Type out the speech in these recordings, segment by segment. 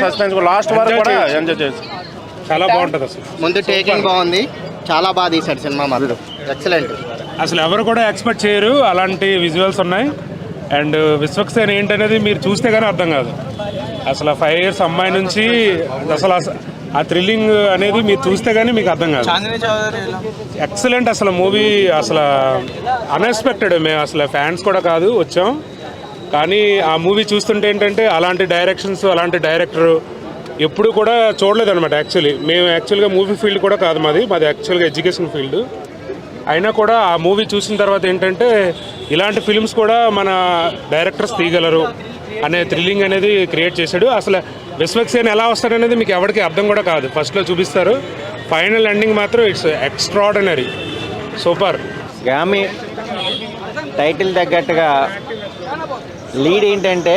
Suspense last వరకు కూడా enjoy చేయొచ్చు. చాలా బాగుంటుంది. అసలు ముందు టేకింగ్ బాగుంది, చాలా బాగా తీశాడు సినిమా మాత్రం ఎక్సలెంట్. అసలు ఎవరు కూడా ఎక్స్పెక్ట్ చేయరు అలాంటి విజువల్స్ ఉన్నాయి. అండ్ విశ్వక్సేన్ ఏంటనేది మీరు చూస్తే కానీ అర్థం కాదు. అసలు 5 years అమ్మాయి నుంచి అసలు ఆ థ్రిల్లింగ్ అనేది మీరు చూస్తే కానీ మీకు అర్థం కాదు. ఎక్సలెంట్ అసలు మూవీ, అసలు అన్ఎక్స్పెక్టెడ్. మేము అసలు ఫ్యాన్స్ కూడా కాదు, వచ్చాం. కానీ ఆ మూవీ చూస్తుంటే ఏంటంటే అలాంటి డైరెక్షన్స్, అలాంటి డైరెక్టరు ఎప్పుడు కూడా చూడలేదన్నమాట. మేము యాక్చువల్గా మూవీ ఫీల్డ్ కూడా కాదు మాది యాక్చువల్గా ఎడ్యుకేషన్ ఫీల్డ్. అయినా కూడా ఆ మూవీ చూసిన తర్వాత ఏంటంటే ఇలాంటి ఫిల్మ్స్ కూడా మన డైరెక్టర్స్ తీయగలరు అనే థ్రిల్లింగ్ అనేది క్రియేట్ చేశాడు. అసలు విశ్వక్సేన్ ఎలా వస్తాడనేది మీకు ఎవరికి అర్థం కూడా కాదు. ఫస్ట్లో చూపిస్తారు, ఫైనల్ ఎండింగ్ మాత్రం it's extraordinary, super. Gaami title తగ్గట్టుగా లీడ్ ఏంటంటే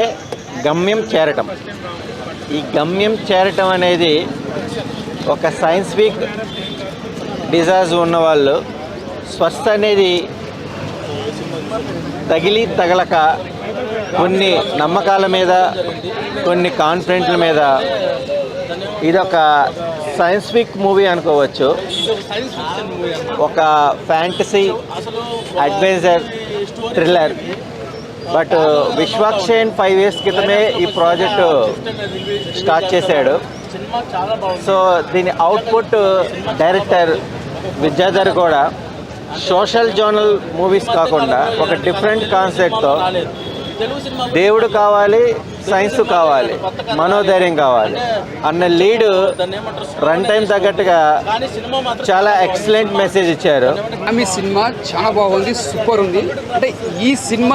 గమ్యం చేరటం. ఈ గమ్యం చేరటం అనేది ఒక సైంటిఫిక్ డిజైర్స్ ఉన్నవాళ్ళు స్వస్థ అనేది తగలక కొన్ని నమ్మకాల మీద, కొన్ని కాన్ఫిడెంట్ల మీద ఇదొక సైంటిఫిక్ మూవీ అనుకోవచ్చు. ఒక fantasy adventure thriller. But Vishwaksen 5 years క్రితమే ఈ ప్రాజెక్టు స్టార్ట్ చేశాడు. సో దీని అవుట్పుట్ డైరెక్టర్ విద్యాధర్ కూడా సోషల్ జర్నల్ మూవీస్ కాకుండా ఒక డిఫరెంట్ కాన్సెప్ట్తో దేవుడు కావాలి, సైన్స్ కావాలి, మనోధైర్యం కావాలి అన్న లీడ్ రన్ టైం తగ్గట్టుగా చాలా ఎక్సలెంట్ మెసేజ్ ఇచ్చారు. మీ సినిమా చాలా బాగుంది, సూపర్ ఉంది. అంటే ఈ సినిమా